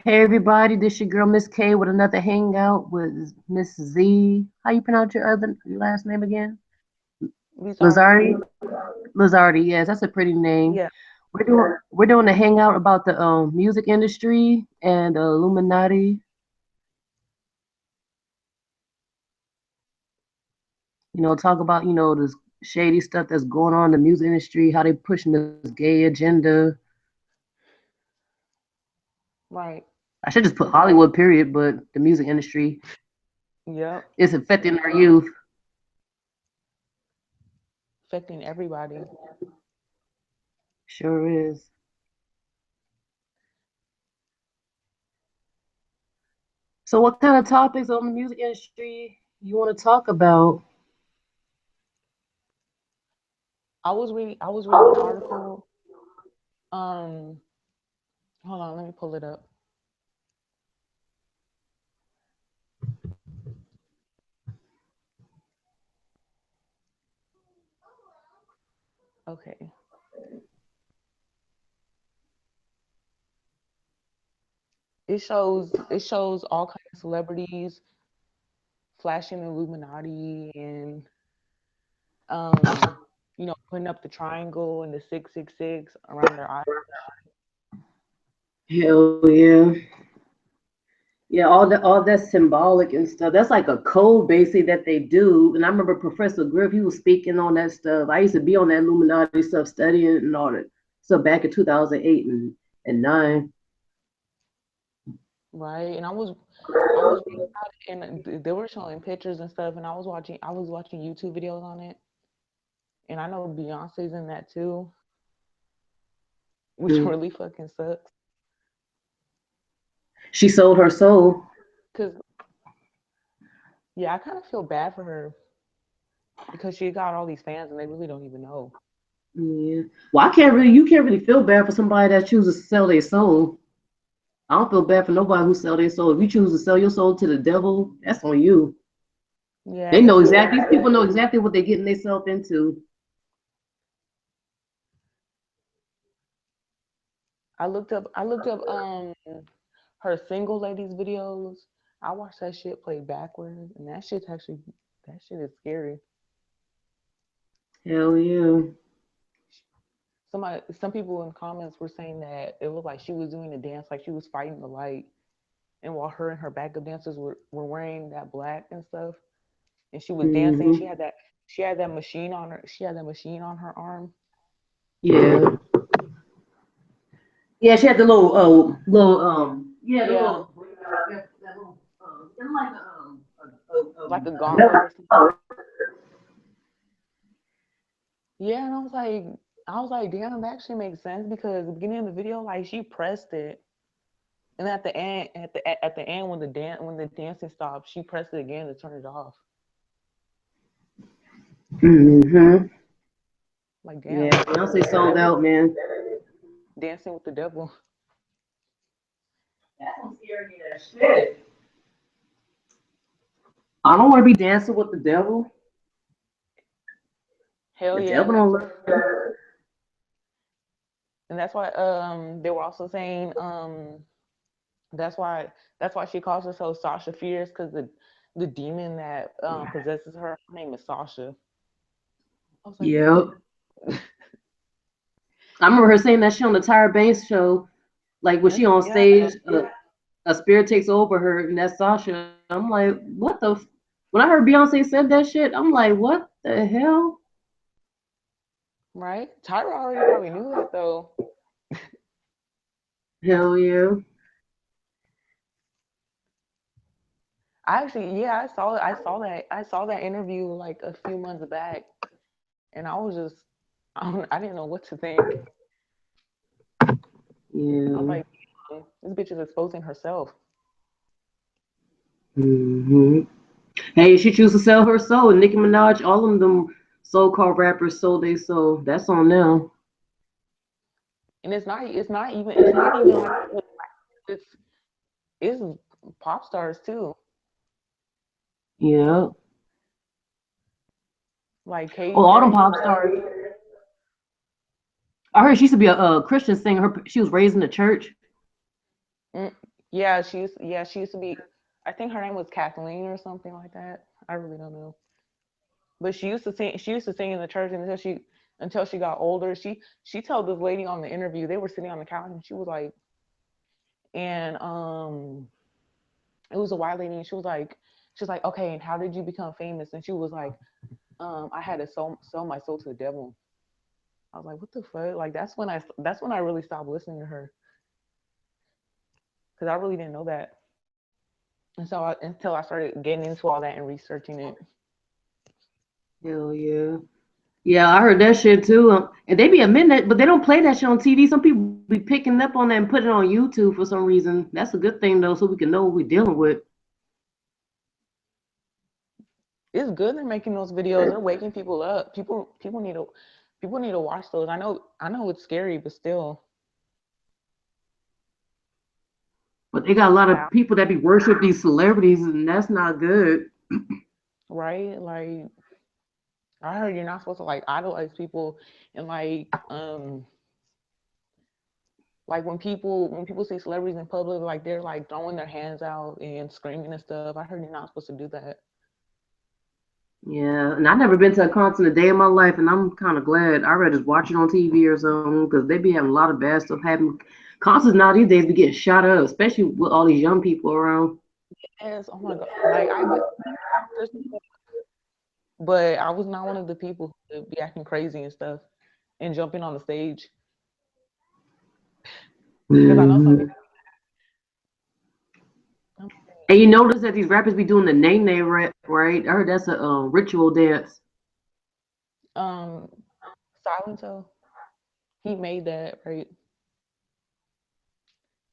Hey everybody, this your girl Miss K with another hangout with Miss Z. How you pronounce your last name again? These are Lazardi? Lazardi, yes, that's a pretty name. yeah, We're doing a hangout about the music industry and the Illuminati. Talk about this shady stuff that's going on in the music industry, how they pushing this gay agenda. right. I should just put Hollywood period, but the music industry Yep. is affecting our youth. Affecting everybody. Sure is. So what kind of topics on the music industry you want to talk about? I was reading an article. Um, hold on, let me pull it up. Okay. It shows all kinds of celebrities flashing the Illuminati and putting up the triangle and the 666 around their eyes. Hell yeah. Yeah, all that symbolic and stuff. That's like a code basically that they do. And I remember Professor Griff, he was speaking on that stuff. I used to be on that Illuminati stuff studying and all that stuff back in 2008 and 9. Right. And I was reading about it and they were showing pictures and stuff and I was watching YouTube videos on it. And I know Beyonce's in that too, which Mm. really fucking sucks. She sold her soul. Cause yeah, I kind of feel bad for her because she got all these fans and they really don't even know. Yeah. Well, you can't really feel bad for somebody that chooses to sell their soul. I don't feel bad for nobody who sell their soul. If you choose to sell your soul to the devil, that's on you. Yeah, They and know it's just exactly. These people know exactly what they're getting themselves into. I looked up her single ladies videos. I watched that shit play backwards, and that shit is scary. Hell yeah. Some people in comments were saying that it looked like she was doing a dance, like she was fighting the light, and while her and her backup dancers were wearing that black and stuff, and she was dancing, Hmm. she had that machine on her, she had that machine on her arm. Yeah. Yeah, she had the yeah, the Yeah, that little, it's like like a gauntlet or something. Yeah, and I was like, damn, that actually makes sense because at the beginning of the video, like she pressed it, and at the end when the dancing stopped, she pressed it again to turn it off. hmm. Like, Yeah, damn, Beyonce sold out, man. dancing with the devil. That's some scary ass shit. I don't want to be dancing with the devil. Hell The yeah, devil don't love you. and that's why they were also saying that's why she calls herself Sasha Fierce because the demon that possesses her name is Sasha. I was like, what? Yep. I remember her saying that shit on the Tyra Banks show. Like when she on Yeah, stage, a spirit takes over her, and that's Sasha. I'm like, what the? When I heard Beyonce said that shit, I'm like, what the hell? right. Tyra already probably knew that though. Hell yeah. Yeah, I saw that interview like a few months back, and I was just, I didn't know what to think. I was Yeah. like, this bitch is exposing herself. Hmm. Hey, she choose to sell her soul, and Nicki Minaj, all of them so-called rappers sold their soul. That's on them. And it's not even like it's it's pop stars too. Yeah. Like Katy Well, all them Perry. pop stars. I heard she used to be a Christian singer. She was raised in the church. Mm. she used to be. I think her name was Kathleen or something like that. I really don't know. But she used to sing. She used to sing in the church until she got older. She told this lady on the interview. They were sitting on the couch and she was like, and it was a white lady and she was like, okay, and how did you become famous? And she was like, I had to sell my soul to the devil. I was like, what the fuck? Like that's when I really stopped listening to her because I really didn't know that. And so until I started getting into all that and researching it. Hell yeah. Yeah, I heard that shit too. And they be admitting that, but they don't play that shit on TV. Some people be picking up on that and putting it on YouTube for some reason. That's a good thing though, so we can know what we're dealing with. It's good they're making those videos. They're waking people up. People need to watch those. I know it's scary, but still. But they got a lot Wow. of people that be worship these celebrities, and that's not good. Right? Like I heard you're not supposed to like idolize people and like when people see celebrities in public, like they're like throwing their hands out and screaming and stuff. I heard you're not supposed to do that. Yeah, and I've never been to a concert a day in my life, and I'm kind of glad. I rather just watch it on TV or something because they be having a lot of bad stuff happening. Concerts now these days be getting shot up, especially with all these young people around. Yes, oh my god. Like I've been concerts before, but I was not one of the people who would be acting crazy and stuff and jumping on the stage because I know some Mhm. people. I'm And you notice that these rappers be doing the name name rap, right? I heard that's a ritual dance. um Silento, he made that right.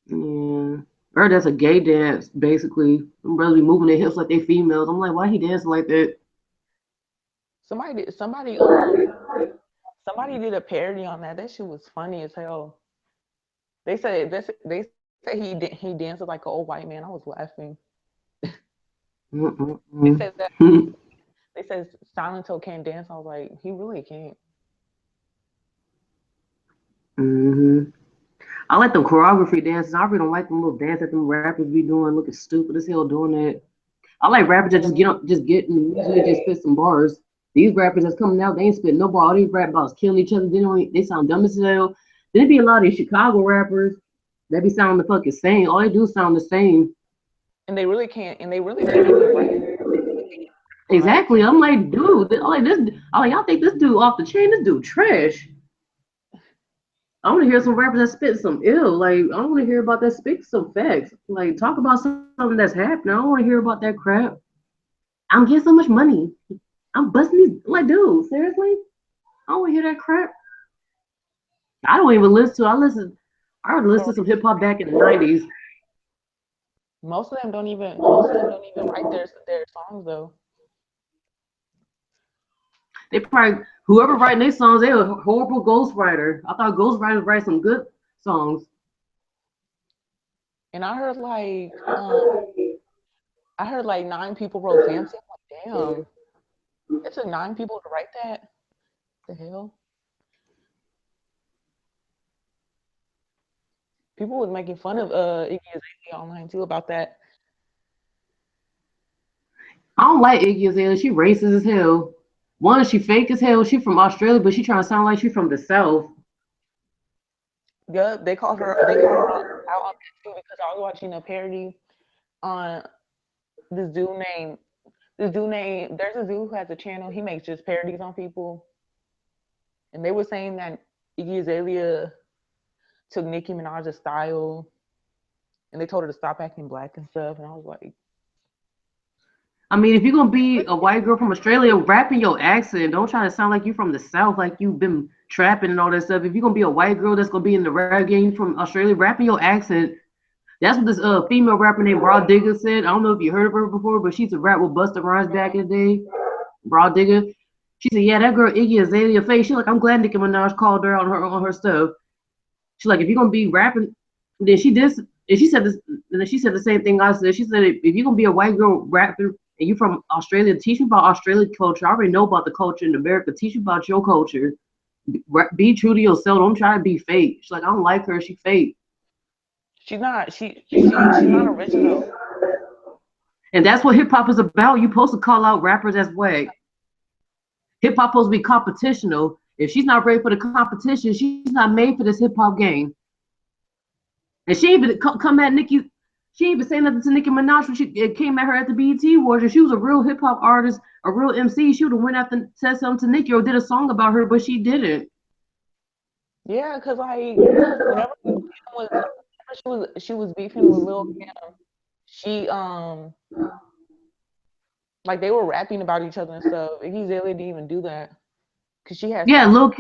Yeah. I heard that's a gay dance, basically. Them brothers be moving their hips like they females. I'm like, why he dancing like that? Somebody did somebody did a parody on that. That shit was funny as hell. They said he dances like an old white man. I was laughing. They Mm-mm-mm. said that they said Silento can't dance. I was like, he really can't. hmm I like them choreography dances. I really don't like them little dances that them rappers be doing, looking stupid as hell doing that. I like rappers that Yeah, the just get up, just get in the music and just spit some bars. These rappers that's coming out, they ain't spit no ball. These rap about killing each other. They sound dumb as hell. Then it be a lot of these Chicago rappers that be sounding the fucking same. All they do is sound the same. and they really can't even rap right. Exactly. I'm like, dude, I'm like this. I'm like, y'all think this dude off the chain? This dude trash. I want to hear some rappers that spit some ill. Like, I want to hear about that spit some facts. Like, talk about something that's happening. I don't want to hear about that crap. I'm getting so much money. I'm busting these. Like, dude, seriously? I don't want to hear that crap. I don't even listen to. I would listen For to some hip hop back in the '90s. most of them don't even write their songs though. They probably whoever writing their songs, they a horrible ghostwriter. I thought ghostwriters write some good songs. And I heard like 9 people wrote Fancy. I'm like, damn, it took 9 people to write that. The hell? People was making fun of Iggy Azalea online too about that. I don't like Iggy Azalea. She racist as hell. One, she fake as hell. She from Australia, but she trying to sound like she from the South. Yeah, they called her out on that too because I was watching a parody on this dude named there's a dude who has a channel. He makes just parodies on people, and they were saying that Iggy Azalea took Nicki Minaj's style, and they told her to stop acting black and stuff. And I was like, I mean, if you're gonna be a white girl from Australia, rap in your accent. Don't try to sound like you from the South, like you've been trapping and all that stuff. If you're gonna be a white girl that's gonna be in the rap game from Australia, rap in your accent. That's what this female rapper named Broad Digger said. I don't know if you heard of her before, but she's a rap with Busta Rhymes back in the day. Broad Digger. She said, "Yeah, that girl Iggy Azalea face." She's like, "I'm glad Nicki Minaj called her on her stuff." She's like, "If you're gonna be rapping," then she did, and she said this, and then she said the same thing I said. She said, "If you're gonna be a white girl rapping and you from Australia, teach me about Australian culture. I already know about the culture in America. Teach me about your culture. Be true to yourself. Don't try to be fake." She's like, "I don't like her. She fake." She's not. She's not original. And that's what hip hop is about. You're supposed to call out rappers as whack. Hip hop supposed to be competitional. If she's not ready for the competition, she's not made for this hip hop game. And she even come at Nicki. She ain't even saying nothing to Nicki Minaj when she came at her at the BET Awards. If she was a real hip hop artist, a real MC, she would have went after said something to Nicki or did a song about her, but she didn't. Yeah, cause like whenever she was beefing with Lil Kim, she like they were rapping about each other and stuff. Iggy Azalea didn't even do that because she had Yeah, songs.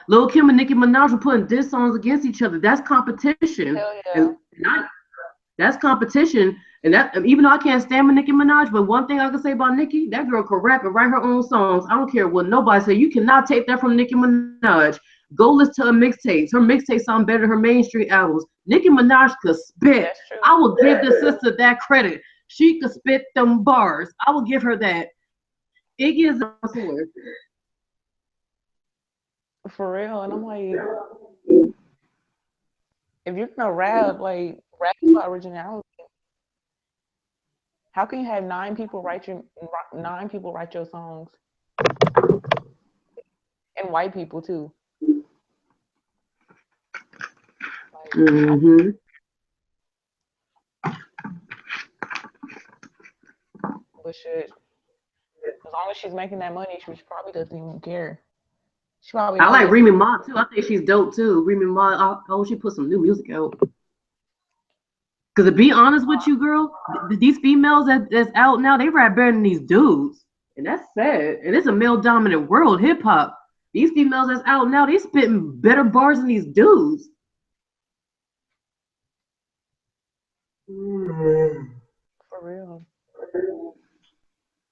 Lil Kim and Nicki Minaj were putting diss songs against each other. That's competition, Hell and yeah. not that's competition. And that even though I can't stand Nicki Minaj, but one thing I can say about Nicki, that girl can rap and write her own songs. I don't care what nobody say. You cannot take that from Nicki Minaj. Go listen to her mixtapes. Her mixtapes sound better than her mainstream albums. Nicki Minaj could spit. That's true. I will give the sister that credit. She could spit them bars. I will give her that. Iggy is somewhere. For real. And I'm like, if you're gonna rap, like rap about originality. How can you have nine people write your songs and white people too? Like, Mm-hmm. but shit, as long as she's making that money, she probably doesn't even care. She probably I don't like listen. Remy Ma too. I think she's dope too. Remy Ma, I hope she put some new music out. Because to be honest with you, girl, these females that's out now, they rap better than these dudes. And that's sad. And it's a male dominant world, hip hop. These females that's out now, they spitting better bars than these dudes. For real.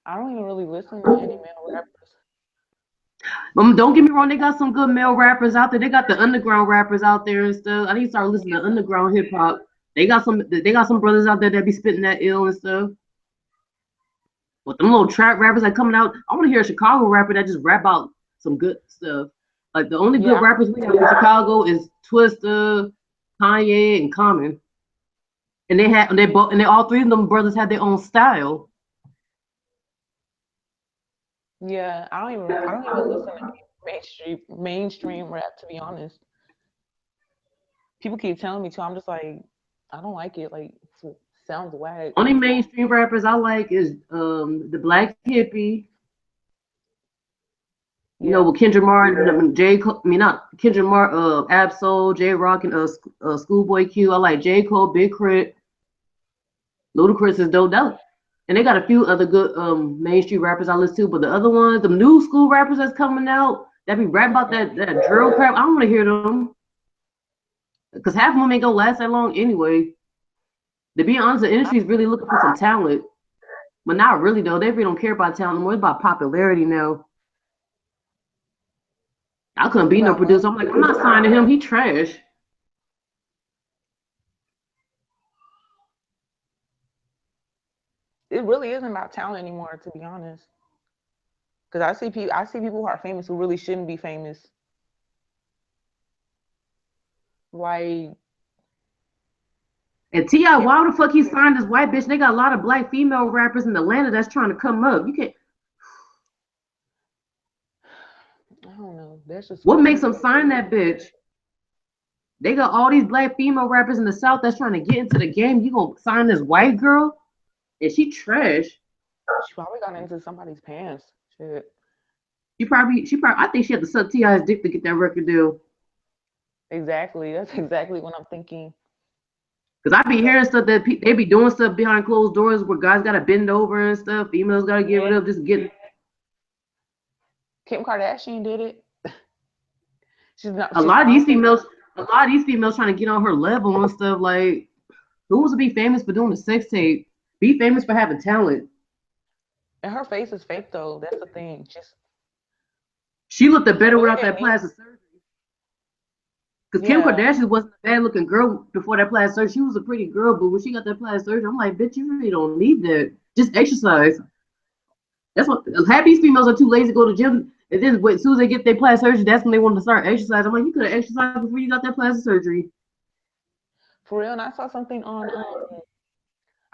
I don't even really listen to any male rappers. Don't get me wrong, they got some good male rappers out there. They got the underground rappers out there and stuff. I need to start listening to underground hip hop. They got some brothers out there that be spitting that ill and stuff. But them little trap rappers that coming out, I want to hear a Chicago rapper that just rap out some good stuff. Like the only good Yeah, rappers we have in Chicago is Twista, Kanye, and Common. And they all three of them brothers had their own style. yeah. I don't even listen to mainstream rap to be honest. People keep telling me to. I'm just like, I don't like it. Like, it sounds whack. Only mainstream rappers I like is the Black Hippie. Yeah, With Kendrick Martin, I mean not Kendrick Martin, Absol, J Rock, and Schoolboy Q. I like J Cole, Big Crit, Ludacris is dope. And they got a few other good mainstream rappers I listen to, but the other ones, the new school rappers that's coming out, that be rap about that drill crap. I don't want to hear them because half of them ain't gonna last that long anyway. To be honest, the industry is really looking for some talent, but not really though. They really don't care about talent anymore. It's about popularity now. I couldn't it's be no about money. producer. I'm like, I'm not signing him. He trash. It really isn't about talent anymore, to be honest. Because I see people who are famous who really shouldn't be famous. Like And Ti, Kim, why the fuck he signed this white bitch? They got a lot of black female rappers in Atlanta that's trying to come up. You can't. I don't know. That's just What weird. makes them sign that bitch? They got all these black female rappers in the South that's trying to get into the game. You gonna sign this white girl? And she trash. She probably got into somebody's pants. Shit. I think she had to suck Ti's dick to get that record deal. Exactly. That's exactly what I'm thinking. Cause I be hearing stuff that they be doing stuff behind closed doors where guys gotta bend over and stuff. Females gotta give it Yeah. up, just get. Kim Kardashian did it. She's not. A She's lot of these finally. females, a lot of these females trying to get on her level and stuff. Like, who wants to be famous for doing a sex tape? Be famous for having talent. And her face is fake though. That's the thing. Just She looked she better really without didn't that need. plastic surgery. Because Kim Yeah. Kardashian wasn't a bad looking girl before that plastic surgery. She was a pretty girl, but when she got that plastic surgery, I'm like, bitch, you really don't need that. Just exercise. That's what half these females are too lazy to go to the gym. And then as soon as they get their plastic surgery, that's when they want to start exercising. I'm like, you could have exercised before you got that plastic surgery. For real, and I saw something on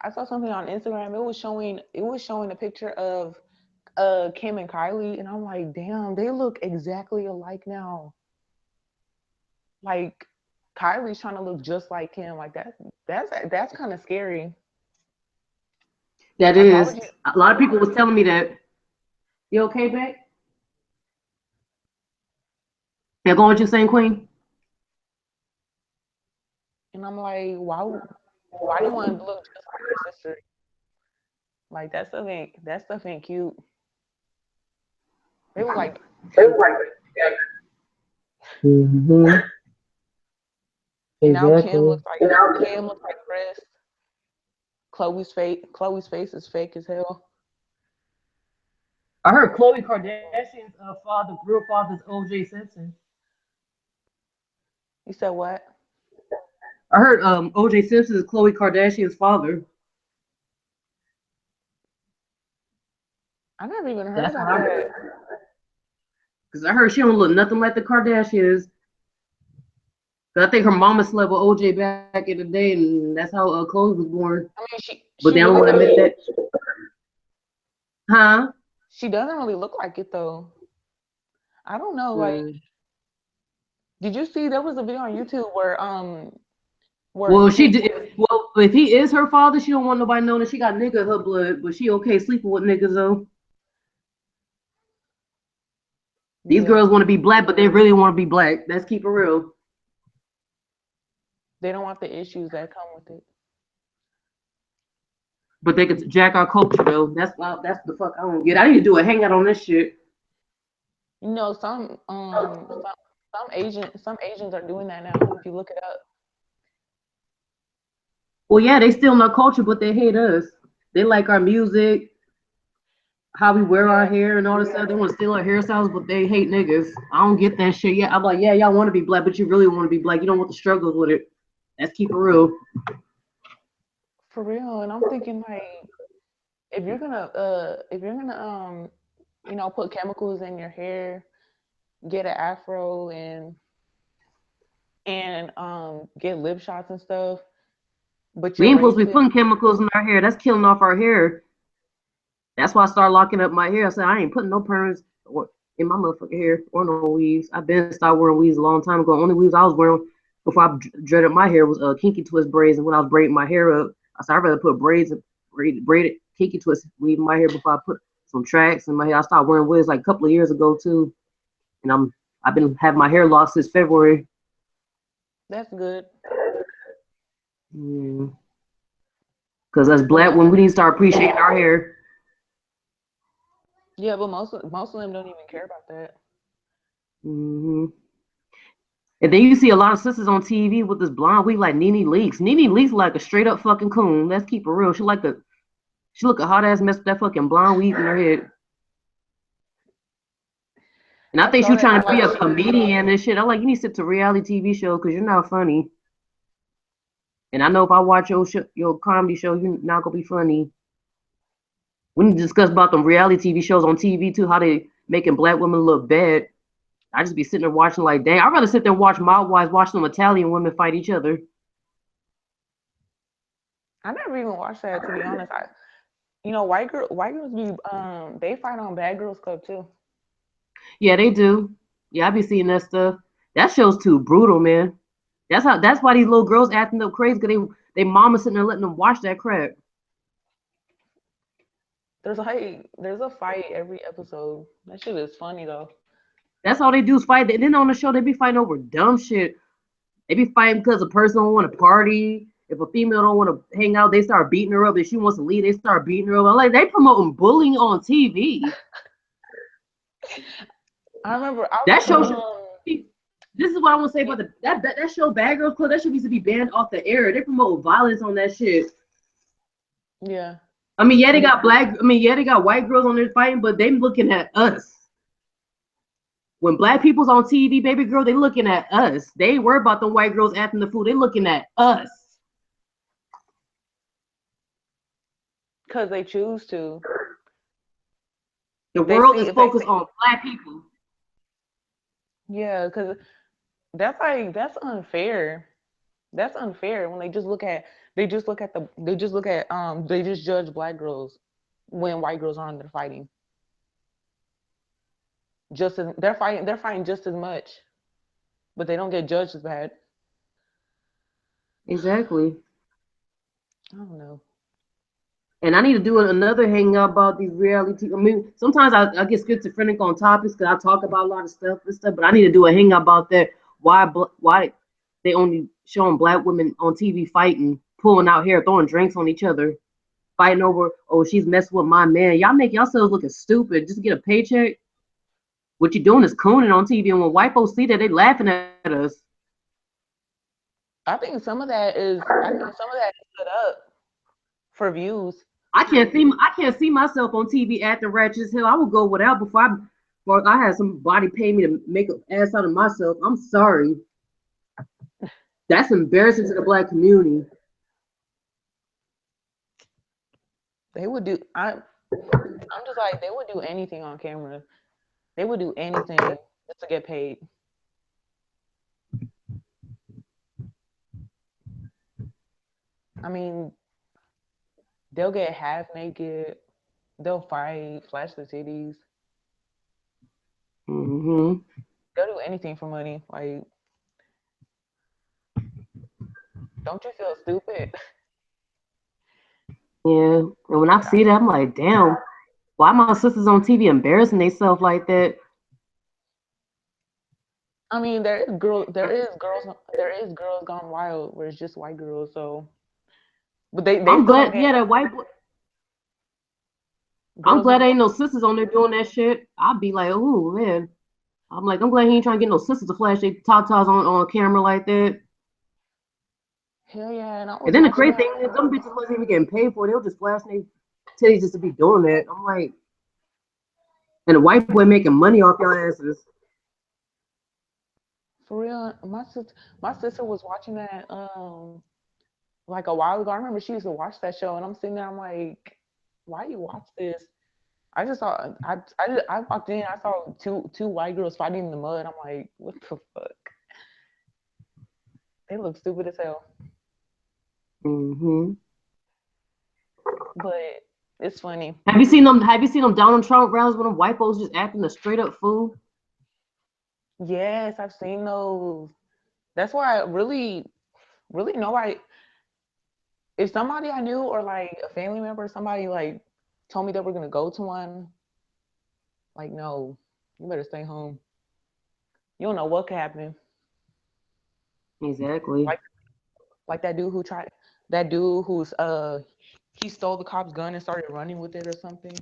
Instagram. It was showing a picture of Kim and Kylie, and I'm like, damn, they look exactly alike now. Like Kylie's trying to look just like Kim. Like that's kind of scary. That Like why is. would you? A lot of people was telling me that. You okay, babe? Yeah, go on what you saying, Queen. And I'm like, why do you want to look just like your sister? Like that stuff ain't cute. They look like Mm-hmm. and now Exactly. Kim looks like Chris. Chloe's face is fake as hell. I heard Khloe Kardashian's father, real father's O.J. Simpson. You said what? I heard O.J. Simpson is Khloe Kardashian's father. I never even heard That's what about I that. heard. Because I heard she don't look nothing like the Kardashians. 'Cause I think her mama slept with OJ back in the day, and that's how Khloe was born. I mean, she But she they don't really want to doesn't. admit that. Huh? She doesn't really look like it though. I don't know. Like, Mm. did you see there was a video on YouTube where Well, she his did. Well, if he is her father, she don't want nobody knowing that she got nigga in her blood. But she okay sleeping with niggas though. These yeah, girls want to be black, but they really want to be black. Let's keep it real. they don't want the issues that come with it. But they could jack our culture though. That's the fuck I don't get. I need to do a hangout on this shit. You know, some Asians are doing that now. If you look it up, Well, yeah, they still in our culture, but they hate us. They like our music, how we wear our yeah. hair, and all this stuff. They want to steal our hairstyles, but they hate niggas. I don't get that shit. Yeah, I'm like, yeah, y'all want to be black, but you really want to be black. You don't want the struggles with it. Let's keep it real. For real. And I'm thinking like, if you're gonna put chemicals in your hair, get an afro, and get lip shots and stuff, but We you're ain't supposed to be racist. putting chemicals in our hair. That's killing off our hair. That's why I started locking up my hair. I said I ain't putting no perms or in my motherfucking hair or no weaves. I've been started wearing weaves a long time ago. Only weaves I was wearing before I dreaded my hair was kinky twist braids. And when I was braiding my hair up, I said I'd rather put braids and braided kinky twist weave in my hair before I put some tracks in my hair. I started wearing wigs like a couple of years ago too, and I've been having my hair lost since February. That's good. Mm. Cause as But black women, we need to start appreciating our hair. yeah, but most of them don't even care about that. Hmm. And then you see a lot of sisters on TV with this blonde wig like Nene Leakes. Nene Leakes like a straight up fucking coon. Let's keep it real. She look a hot ass mess with that fucking blonde weave in her head. And I I think she saw was that. trying I'm to be like, a comedian and shit. I'm like, you need to sit to reality TV show because you're not funny. And I know if I watch your comedy show, you're not gonna be funny. We need to discuss about them reality TV shows on TV too, how they making black women look bad. I just be sitting there watching like, dang, I'd rather sit there and watch Mob Wives watch them Italian women fight each other. I never even watched that to be honest. White girls they fight on Bad Girls Club too. Yeah, they do. Yeah, I be seeing that stuff. That show's too brutal, man. That's why these little girls acting up crazy because they mama sitting there letting them watch that crap. There's a fight every episode. That shit is funny though. That's all they do is fight. And then on the show they be fighting over dumb shit. They be fighting because a person don't want to party. If a female don't want to hang out, they start beating her up. If she wants to leave, they start beating her up. I'm like they promoting bullying on TV. I remember I That remember show. This is what I want to say about that show, Bad Girls Club. That should needs to be banned off the air. They promote violence on that shit. yeah. I mean, yeah, they got black. I mean, yeah, they got white girls on there fighting, but they looking at us. When black people's on TV, baby girl, they looking at us. They ain't worried about the white girls acting the fool. They looking at us. Because they choose to. The They world see is if they focused see on black people. yeah, because that's unfair. That's unfair when they just judge black girls when white girls aren't there fighting. Just as they're fighting just as much, but they don't get judged as bad. Exactly. I don't know. And I need to do another hangout about these reality. I mean, sometimes I get schizophrenic on topics because I talk about a lot of stuff and stuff. But I need to do a hangout about that. Why they only showing black women on TV fighting, pulling out hair, throwing drinks on each other, fighting over, oh, she's messing with my man. Y'all make yourselves looking stupid just to get a paycheck. What you doing is cooning on TV, and when white folks see that, they laughing at us. I think some of that is set up for views. I can't see myself on TV acting ratchet as hell. I would go without before I had somebody pay me to make an ass out of myself. I'm sorry. That's embarrassing to the black community. They would do. I'm just like they would do anything on camera. They would do anything just to get paid. I mean, they'll get half naked. They'll fight, flash the titties. Hmm. They'll do anything for money. Like, don't you feel stupid? Yeah. And when I see that, I'm like, damn, why my sisters on TV embarrassing themselves like that? I mean, there is girls gone wild where it's just white girls. So, but they I'm still don't glad, get yeah, that white boy. I'm girls glad don't there get. ain't no sisters on there doing that shit. I'd be like, oh man. I'm like, I'm glad he ain't trying to get no sisters to flash their tatas on camera like that. Hell yeah! And I And was then the watching crazy that. thing is, them bitches wasn't even getting paid for it. They were just flashing their titties just to be doing that. I'm like, and the white boy making money off your asses. For real, my sister was watching that like a while ago. I remember she used to watch that show, and I'm sitting there. I'm like, why you watch this? I just saw I walked in. I saw two white girls fighting in the mud. I'm like, what the fuck? They look stupid as hell, Hmm. but it's funny. Have you seen them? Have you seen them Donald Trump rallies with them white folks just acting a straight up fool? Yes, I've seen those. That's why I really nobody. If somebody I knew or like a family member, somebody like told me that we're gonna go to one, like no, you better stay home. You don't know what could happen. Exactly. Like like that dude who's he stole the cop's gun and started running with it or something.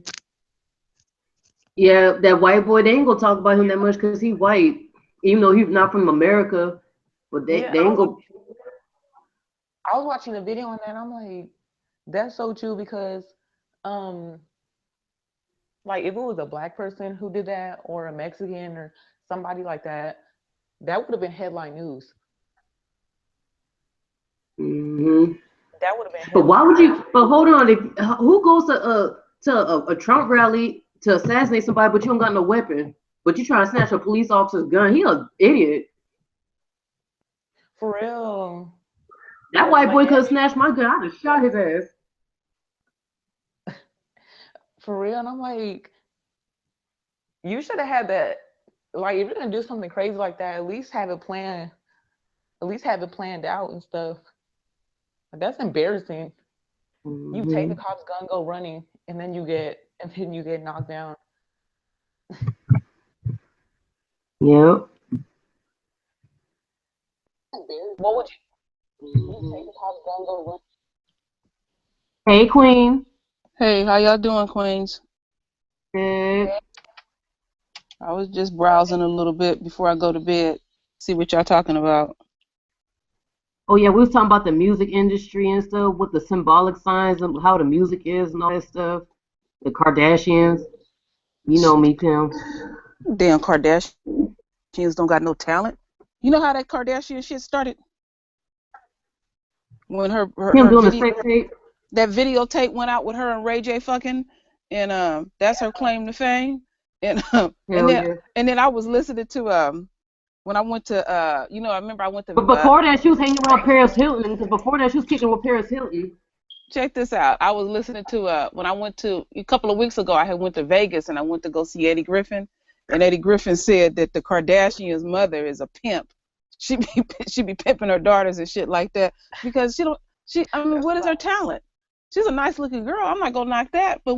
Yeah, that white boy. They ain't gonna talk about him that much because he white, even though he's not from America. But Yeah, they ain't go. I was watching a video on that. And I'm like, that's so true because, um, like if it was a black person who did that or a Mexican or somebody like that, that would have been headline news. Hmm. That would have been But why headline would news. you? But hold on, who goes to a Trump rally to assassinate somebody, but you don't got no weapon, but you trying to snatch a police officer's gun? He a idiot. For real. That white Like boy could that have snatched my gun. I'd have shot his ass. for real. And I'm like, you should have had that. Like, if you're gonna do something crazy like that, at least have it planned. At least have it planned out and stuff. Like, that's embarrassing. You take the Hmm. cop's gun, go running, and then you get knocked down. Yep. What would you take Hmm. the cop's gun, go run? Hey, Queen. Hey, how y'all doing, Queens? Good. I was just browsing a little bit before I go to bed. See what y'all talking about. Oh yeah, we was talking about the music industry and stuff with the symbolic signs and how the music is and all that stuff. The Kardashians. You know me, Tim. Damn Kardashians don't got no talent. You know how that Kardashian shit started? When Him her doing the video sex tape. that videotape went out with her and Ray J fucking, and that's her claim to fame. And Hell then yeah. I was listening to when I went to I remember I went to But before that, she was hanging around Paris Hilton. Because before that, she was kicking with Paris Hilton. check this out. I was listening to when I went to a couple of weeks ago. I had went to Vegas and I went to go see Eddie Griffin, and Eddie Griffin said that the Kardashians' mother is a pimp. She be pimping her daughters and shit like that because I mean, what is her talent? She's a nice looking girl. I'm not gonna knock that. But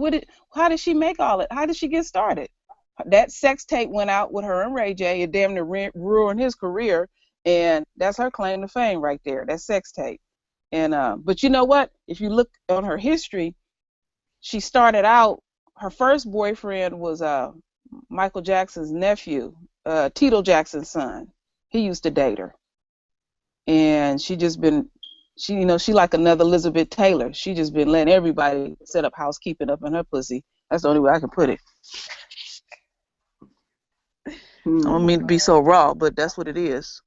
how did she make all it? How did she get started? That sex tape went out with her and Ray J. It damn near ruined his career, and that's her claim to fame right there. That sex tape. And but you know what? If you look on her history, she started out. Her first boyfriend was Michael Jackson's nephew, Tito Jackson's son. He used to date her, and she like another Elizabeth Taylor. She just been letting everybody set up housekeeping up in her pussy. That's the only way I can put it. I don't mean to be so raw, but that's what it is.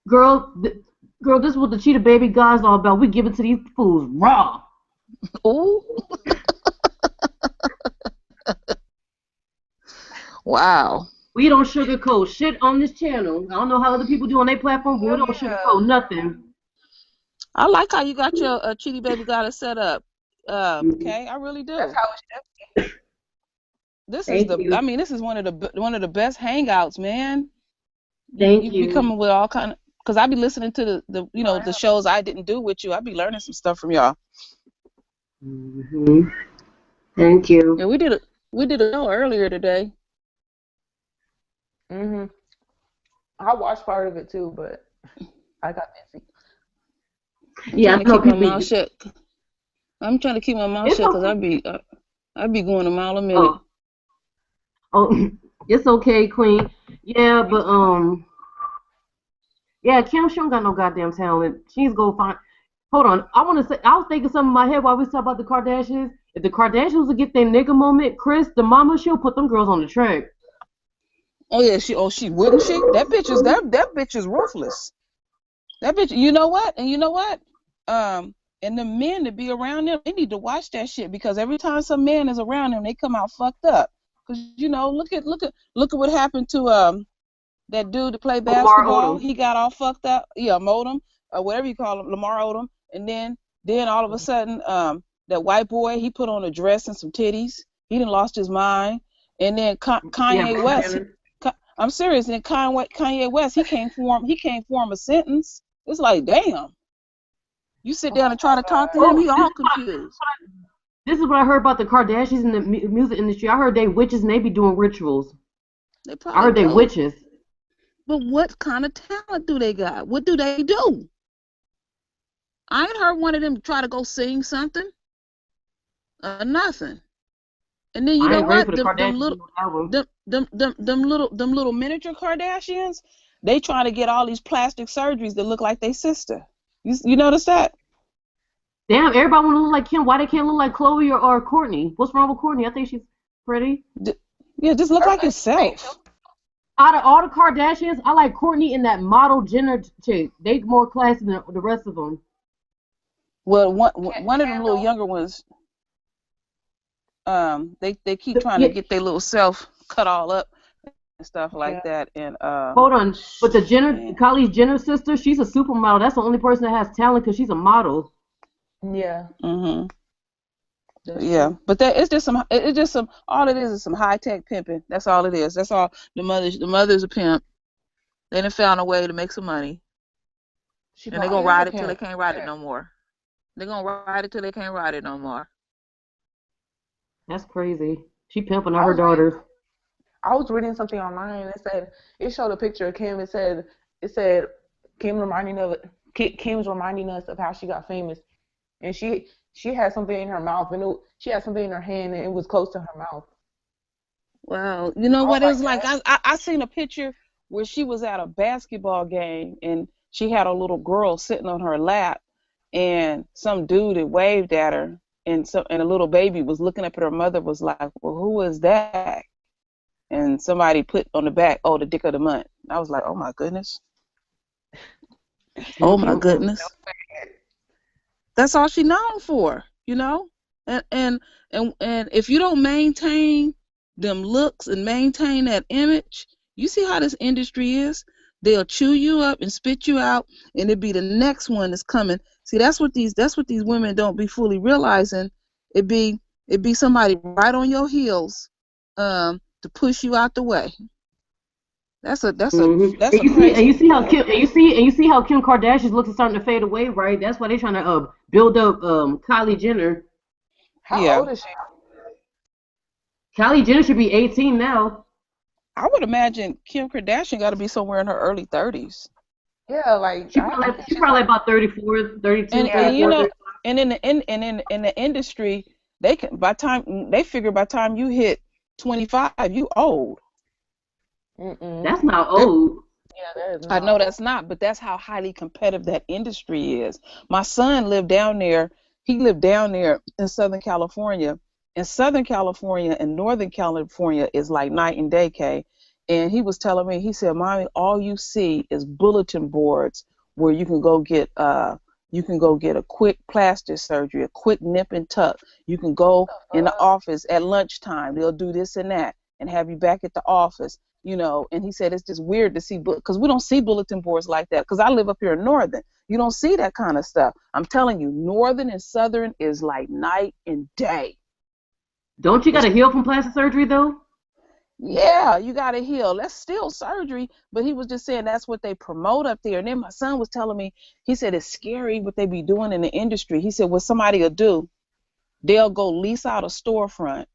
Girl, this is what the Cheetah Baby God's all about. We give it to these fools raw. Ooh. Wow. We don't sugarcoat shit on this channel. I don't know how other people do on their platform, but we don't sugarcoat nothing. I like how you got your Cheetah Baby God set up. Okay, I really do. That's how it should be. This Thank is you. I mean, this is one of the best hangouts, man. Thank you. you. Be coming with all kind of, because I be listening to the shows I didn't do with you. I be learning some stuff from y'all. Mm-hmm. Thank you. Yeah, we did a show earlier today. Mhm. I watched part of it too, but I got busy. Yeah, I know people. I'm trying to keep my mouth It's shut because okay. I be going a mile a minute. Oh, it's okay, Queen. Yeah, but yeah, Kim, she don't got no goddamn talent. She's go find. Hold on, I was thinking something in my head while we talk about the Kardashians. If the Kardashians would get their nigga moment, Chris, the mama, she'll put them girls on the track. Oh yeah, she wouldn't she? That bitch is ruthless. That bitch, you know what? And the men to be around them, they need to watch that shit because every time some man is around them, they come out fucked up. Cause look at what happened to that dude to play basketball. He got all fucked up. Yeah, Modem or whatever you call him, Lamar Odom. And then all of a sudden, that white boy, he put on a dress and some titties. He done lost his mind. And then Kanye West. I'm serious. And Kanye West, he can't form a sentence. It's like, damn. You sit down and try to talk to him, he all confused. This is what I heard about the Kardashians in the music industry. I heard they witches and they be doing rituals. I heard they witches. But what kind of talent do they got? What do they do? I ain't heard one of them try to go sing something. Nothing. And then you know what? Them little miniature Kardashians, they trying to get all these plastic surgeries that look like their sister. You notice that? Damn, everybody want to look like Kim. Why they can't look like Khloe or Courtney? What's wrong with Courtney? I think she's pretty. Yeah, just look like yourself. Out of all the Kardashians, I like Courtney and that model Jenner chick. They more classy than the rest of them. Well, one of them little younger ones, they keep trying to get their little self cut all up and stuff like that. And hold on, but the Kylie Jenner sister, she's a supermodel. That's the only person that has talent because she's a model. Yeah. Mhm. Yeah, but it's just some. All it is some high tech pimping. That's all it is. That's all. The mother's a pimp. They done found a way to make some money, and they're gonna ride it till they can't ride it no more. They're gonna ride it till they can't ride it no more. That's crazy. She pimping on her daughters. I was reading something online. It showed a picture of Kim. It said Kim's reminding us of how she got famous, and she had something in her mouth, and she had something in her hand, and it was close to her mouth. Wow, you know what it was like? I seen a picture where she was at a basketball game, and she had a little girl sitting on her lap, and some dude had waved at her, and a little baby was looking up at her mother, was like, well, who is that? And somebody put on the back, oh, the dick of the month. I was like, oh my goodness. Oh my goodness. That's all she's known for, And if you don't maintain them looks and maintain that image, you see how this industry is. They'll chew you up and spit you out, and it'll be the next one that's coming. See, that's what these women don't be fully realizing. It be somebody right on your heels, to push you out the way. That's a that's a Mm-hmm. that's a crazy. And you see how Kim Kardashian's looks are starting to fade away, right? That's why they're trying to build up Kylie Jenner. How Yeah, old is she? Kylie Jenner should be 18 now. I would imagine Kim Kardashian got to be somewhere in her early 30s. Yeah, like I think She she's probably like about 34, 32, And yeah, 34, 35. and in the industry, they can they figure by time you hit 25, you old. mm-mm. That's not They old. Yeah, that is I not know old. that's not, but that's how highly competitive that industry is. My son lived down there. He lived down there in Southern California. In Southern California and Northern California is like night and day, Kay. And he was telling me, he said, "Mommy, all you see is bulletin boards where you can go get a quick plastic surgery, a quick nip and tuck. You can go in the office at lunchtime. They'll do this and that and have you back at the office." And he said it's just weird to see, because we don't see bulletin boards like that, because I live up here in Northern. You don't see that kind of stuff. I'm telling you, Northern and Southern is like night and day. Don't you got It's, to heal from plastic surgery though? yeah, you got to heal. That's still surgery, but he was just saying that's what they promote up there. And then my son was telling me, he said it's scary what they be doing in the industry. He said what somebody will do, they'll go lease out a storefront,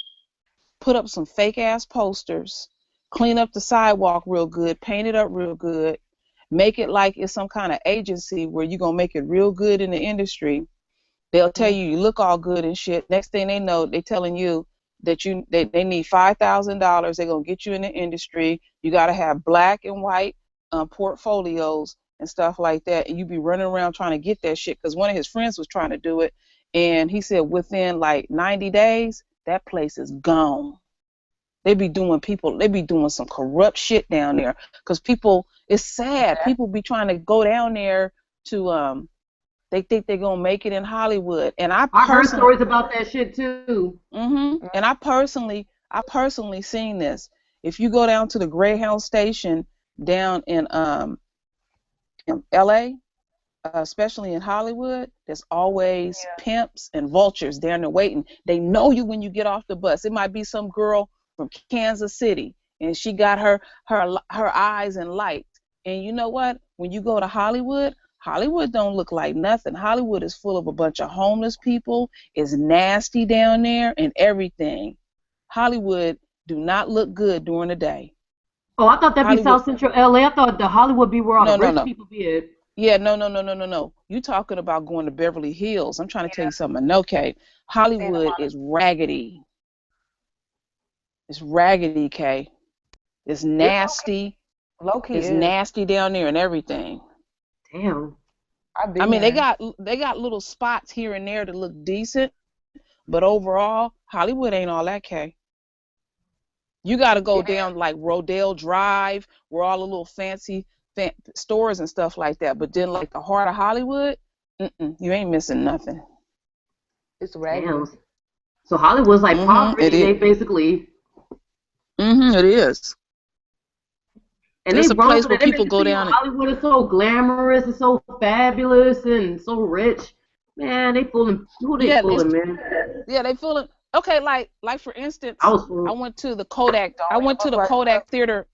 put up some fake ass posters, clean up the sidewalk real good, paint it up real good, make it like it's some kind of agency where you're gonna make it real good in the industry. They'll tell you you look all good and shit. Next thing they know, they telling you that they need $5,000. They're gonna get you in the industry. You gotta have black and white portfolios and stuff like that. And you be running around trying to get that shit, because one of his friends was trying to do it, and he said within like 90 days that place is gone. They be doing some corrupt shit down there, because people, it's sad. People be trying to go down there to they think they're gonna make it in Hollywood. And I I heard personally stories about that shit too. and I personally seen this. If you go down to the Greyhound station down in LA, especially in Hollywood, there's always pimps and vultures down there waiting. They know you when you get off the bus. It might be some girl from Kansas City, and she got her eyes and light. And you know what? When you go to Hollywood, Hollywood don't look like nothing. Hollywood is full of a bunch of homeless people. It's nasty down there and everything. Hollywood do not look good during the day. Oh, I thought that'd be Hollywood, South Central LA. I thought the Hollywood be where all the no, no, rich no. people be at. Yeah, no, no, no, no, no, no. You talking about going to Beverly Hills. I'm trying to tell you something. Okay. Hollywood is raggedy. It's raggedy, Kay. It's It's nasty. low key It's is. nasty down there and everything. Damn. I've I been mean, they there. got they got little spots here and there that look decent, but overall, Hollywood ain't all that, Kay. You got to go Yeah. down like Rodale Drive, where all the little fancy stores and stuff like that. But then, like the heart of Hollywood, you ain't missing nothing. It's raggedy. Damn. So Hollywood's like It poverty. is. They basically, It is. and they It's a wrong place for where that. They make people it go seem down like and Hollywood is so glamorous and so fabulous and so rich. Man, they fooling. Who they yeah, fooling, man? they feel it. Okay, like for I instance, was I fooled. went to the Kodak. Don't I make went it to look the like Kodak Theater.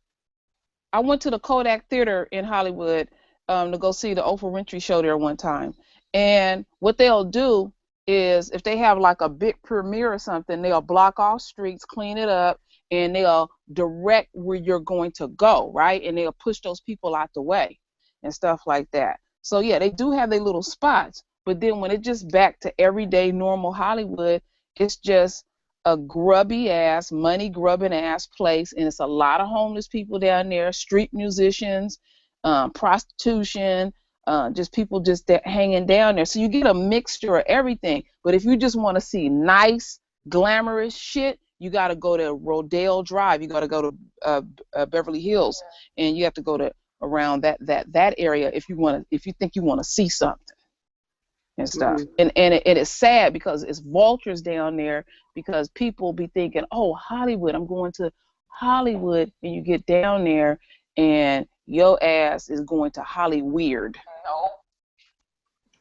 I went to the Kodak Theater in Hollywood to go see the Oprah Winfrey show there one time. And what they'll do is, if they have like a big premiere or something, they'll block off streets, clean it up, and they'll direct where you're going to go, right? And they'll push those people out the way and stuff like that. So yeah, they do have their little spots, but then when it just back to everyday normal Hollywood, it's just a grubby ass, money grubbing ass place, and it's a lot of homeless people down there, street musicians, prostitution, just people just hanging down there. So you get a mixture of everything. But if you just want to see nice, glamorous shit, you got to go to Rodale Drive. You got to go to Beverly Hills, and you have to go to around that area if you think you want to see something and stuff. Mm-hmm. And it's sad because it's vultures down there, because people be thinking, oh, Hollywood, I'm going to Hollywood, and you get down there and your ass is going to Hollyweird. No.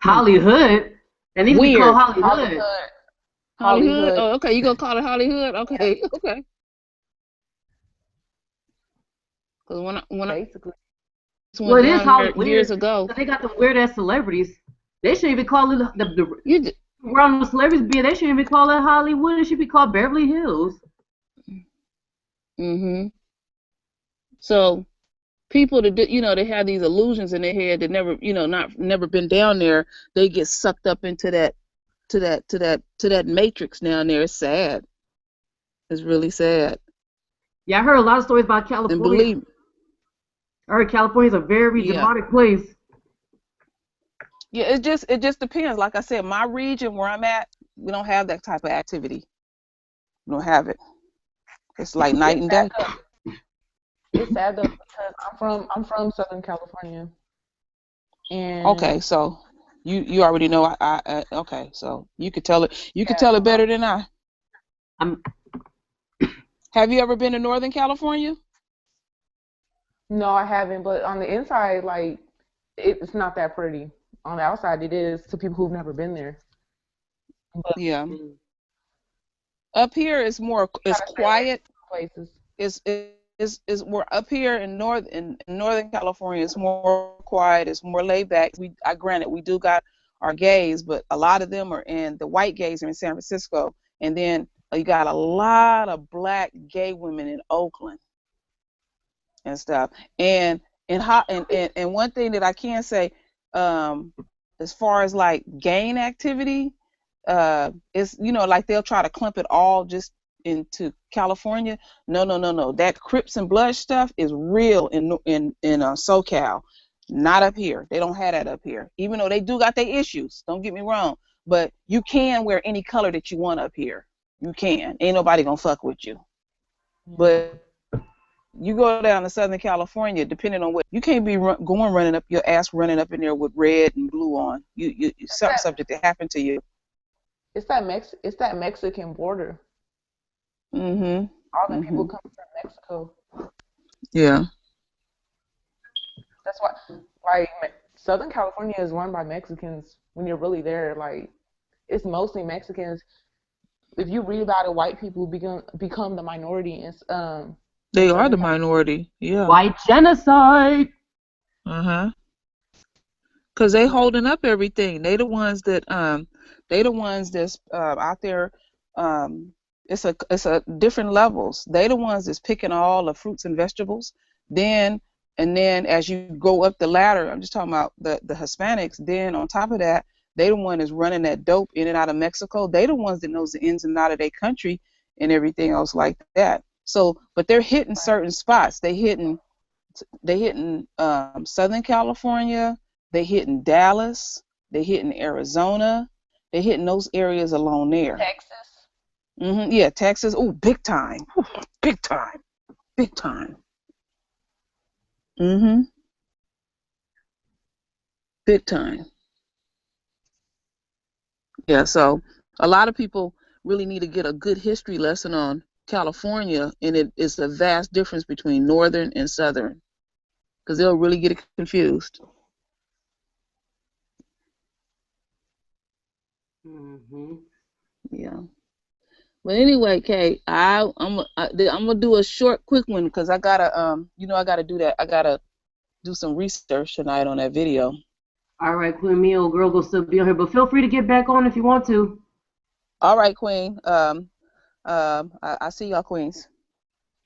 Hollywood. It needs to be called Weird. Hollywood. Hollywood. Oh, okay. You gonna call it Hollywood? Okay. Okay. Because when I Basically. Well, went it is down there Hollywood years ago, because they got the weird ass celebrities. They shouldn't even call it you just, around the celebrities being. They shouldn't even call it Hollywood. It should be called Beverly Hills. so people that they have these illusions in their head that never been down there, they get sucked up into that matrix down there. It's sad. It's really sad. Yeah, I heard a lot of stories about And California. believe me, I heard California's a very yeah. demonic place. Yeah, it just depends. Like I said, my region where I'm at, we don't have that type of activity. We don't have it. It's like night and day. It's sad though because I'm from Southern California. And Okay, so you already know I okay, so you could tell it better than I. I'm Have you ever been to Northern California? no, I haven't, but on the inside, like it's not that pretty. On the outside, it is to people who've never been there. But Yeah. Up here it's gotta stay away quiet. from places. It's more up here in Northern California. It's more quiet. It's more laid back. Granted we do got our gays, but a lot of them are the white gays are in San Francisco, and then you got a lot of black gay women in Oakland and stuff. And one thing that I can say, as far as like gang activity, is like they'll try to clump it all just into California. No. That Crips and Blood stuff is real in SoCal, not up here. They don't have that up here, even though they do got their issues. Don't get me wrong, but you can wear any color that you want up here. You can. Ain't nobody gonna fuck with you. But you go down to Southern California, depending on what you can't be running up your ass running up in there with red and blue on. You something subject to happen to you. It's that Mexican border. Mhm. All the people come from Mexico. Yeah. That's why, like, Southern California is run by Mexicans. When you're really there, like, it's mostly Mexicans. If you read about it, white people become the minority in They are Southern the California. minority. Yeah. white genocide. Cause they holding up everything. They the ones that's out there. It's a different levels. They the ones that's picking all the fruits and vegetables. Then as you go up the ladder, I'm just talking about the Hispanics. Then on top of that, they the one that's running that dope in and out of Mexico. They the ones that knows the ins and out of their country and everything else like that. So, but they're hitting certain spots. They hitting Southern California. They hitting Dallas. They hitting Arizona. They hitting those areas along there. Texas. Yeah, Texas. Oh, big time. Ooh, big time. Big time. Big time. Yeah, so a lot of people really need to get a good history lesson on California, and it is a vast difference between northern and southern, because they'll really get it confused. Yeah. But anyway, Kate, I'm gonna do a short, quick one because I gotta I gotta do that. I gotta do some research tonight on that video. All right, Queen, me old girl will still be on here, but feel free to get back on if you want to. All right, Queen. I see y'all, Queens.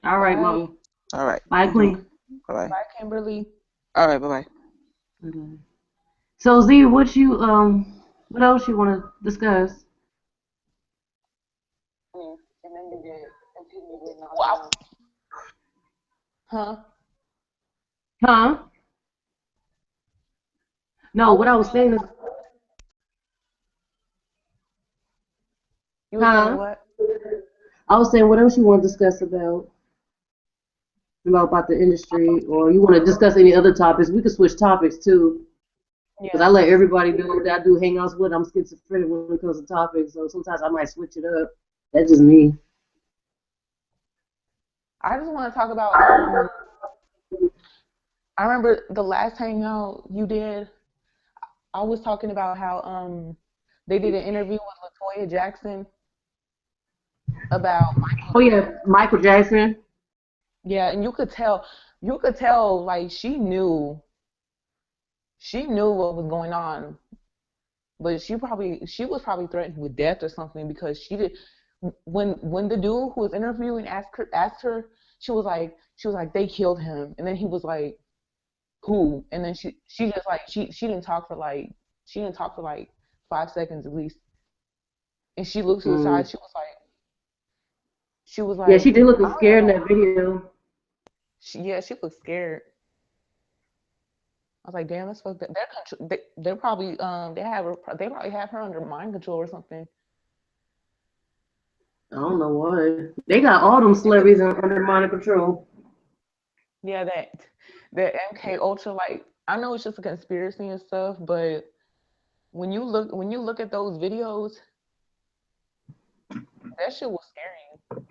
All right, Bye. Mama. All right. Bye, Queen. Bye. Bye, Kimberly. All right. Bye. Okay. So Z, what else you want to discuss? And then you get continue getting on. Huh? Huh? No, what I was saying is, You were saying what? I was saying, what else you want to discuss about the industry, or you want to discuss any other topics? We could switch topics too, because I let everybody know that I do hangouts with. I'm schizophrenic when it comes to topics, so sometimes I might switch it up. That's just me. I just want to talk about I remember the last hangout you did. I was talking about how they did an interview with Latoya Jackson about Oh yeah, Michael Jackson. yeah, and you could tell like she knew what was going on, but she was probably threatened with death or something because she did when the dude who was interviewing asked her, she was like they killed him, and then he was like who, and then she just like she didn't talk for like she didn't talk for like 5 seconds at least, and she looked to the Mm. side, she was Yeah, like she did look I don't scared even in know, that video. yeah, she looked scared. I was like, damn, that's fucked up. They're probably they probably have her under mind control or something. I don't know why. They got all them Because celebrities under mind control. yeah, that MK Ultra, like I know it's just a conspiracy and stuff, but when you look at those videos, that shit was scary.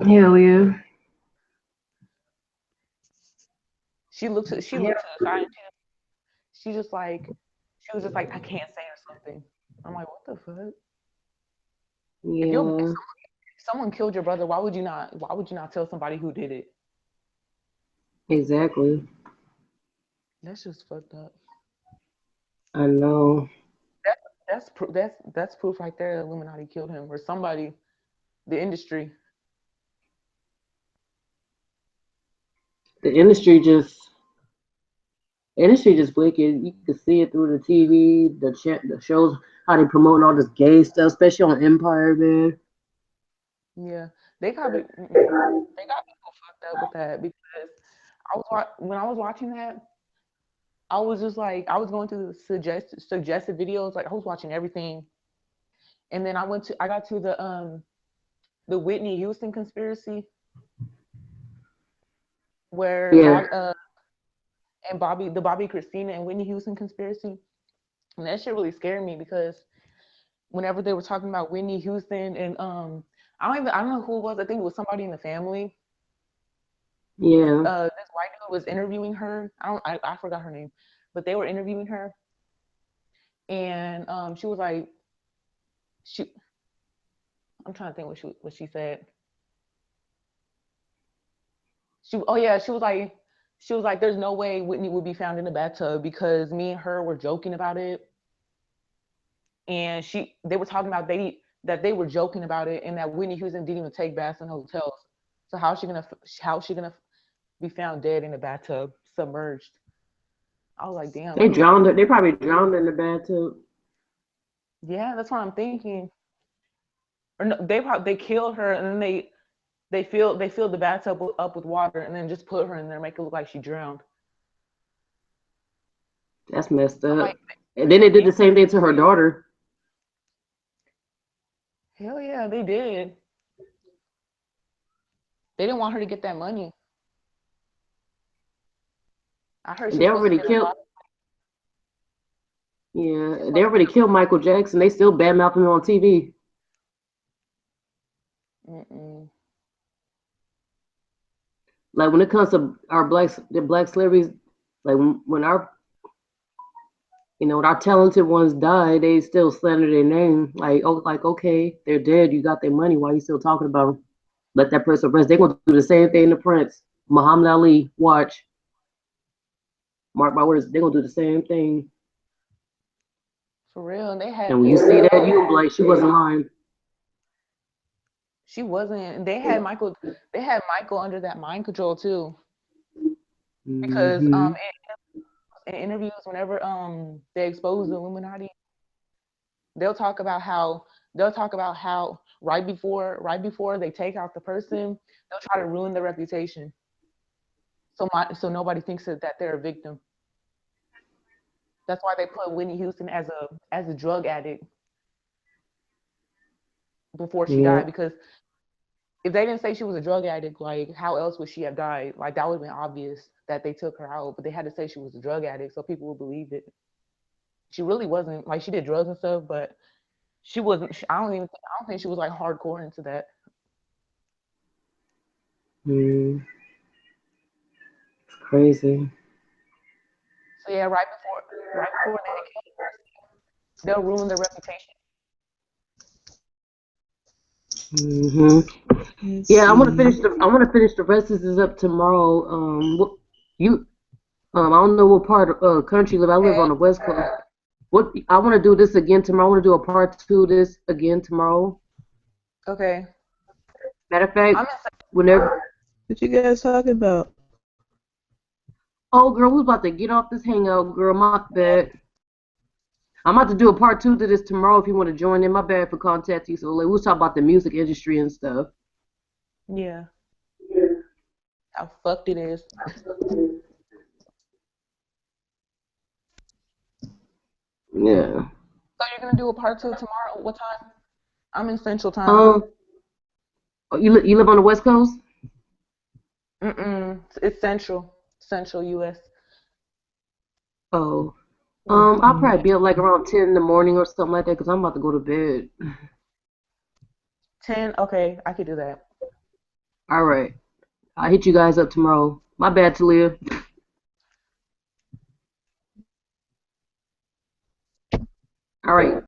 Hell yeah. She Yeah. looked to the side and she was just like I can't say or something. I'm like, what the fuck? If Yeah. someone killed your brother, why would you not tell somebody who did it? Exactly. That's just fucked up. I know. That's proof right there. Illuminati killed him or somebody, the industry. The industry just wicked. You can see it through the TV, the shows, how they promoting all this gay stuff, especially on Empire, man. Yeah, they got people fucked up with that because when I was watching that, I was just like I was going through the suggested videos, like I was watching everything, and then I got to the Whitney Houston conspiracy where Yeah. The Bobby Christina and Whitney Houston conspiracy, and that shit really scared me because whenever they were talking about Whitney Houston and I don't know who it was. I think it was somebody in the family. Yeah. This white dude was interviewing her. I forgot her name, but they were interviewing her, and she was like she. I'm trying to think what she said. She was like there's no way Whitney would be found in the bathtub because me and her were joking about it, and they were talking about they were joking about it, and that Whitney Houston didn't even take baths in hotels. So how's she gonna be found dead in the bathtub submerged? I was like, damn, They that's drowned her. They probably drowned her in the bathtub. yeah, that's what I'm thinking. Or no, they killed her and then they filled the bathtub up with water and then just put her in there, make it look like she drowned. That's messed I'm like, up. And then they did damn, the same thing to her daughter. hell yeah, they did. They didn't want her to get that money. I heard And she they was supposed to already get a killed. lot. She was Yeah, they supposed to already killed Michael Jackson. They still badmouthing him on TV. get. Mm-mm. Like when it comes to the black celebrities, like when our when our talented ones die, they still slander their name. Like, oh, like okay, they're dead. You got their money. Why are you still talking about them? Let that person rest. They're gonna do the same thing to Prince, Muhammad Ali. Watch, mark my words. They're gonna do the same thing. For real, and And when you see that, you gonna be like, she wasn't lying. she wasn't. They had Michael under that mind control too, because Hmm. in interviews, whenever they expose the Illuminati, they'll talk about how they'll talk about how right before they take out the person, they'll try to ruin their reputation, so nobody thinks that they're a victim. That's why they put Whitney Houston as a drug addict before she Yeah. died, because if they didn't say she was a drug addict, like how else would she have died? Like that would have been obvious that they took her out, but they had to say she was a drug addict so people would believe it. She really wasn't. Like she did drugs and stuff, but she wasn't. I don't think she was like hardcore into that. Mm. crazy. So yeah, right before they kill, they'll ruin their reputation. Hmm. Let's Yeah, see. I want to finish the rest of this up tomorrow. You I don't know what part of country you live. I live on Okay. the West Coast. What I want to do this again tomorrow. I want to do a part two of this again tomorrow. Okay. Matter of fact, I'm in whenever. What you guys talking about? Oh, girl, we was about to get off this hangout, girl. My bad. I'm about to do a part two to this tomorrow. If you want to join in, my bad for contacting you. So like, we'll talk about the music industry and stuff. yeah. How fucked it is. Yeah. So you're gonna do a part two tomorrow? What time? I'm in Central Time. Um. You live on the West Coast? It's Central U.S. Oh. I'll Mm-hmm. probably be up like around 10 in the morning or something like that because I'm about to go to bed. 10. Okay, I could do that. All right. I'll hit you guys up tomorrow. My bad, Talia. All right.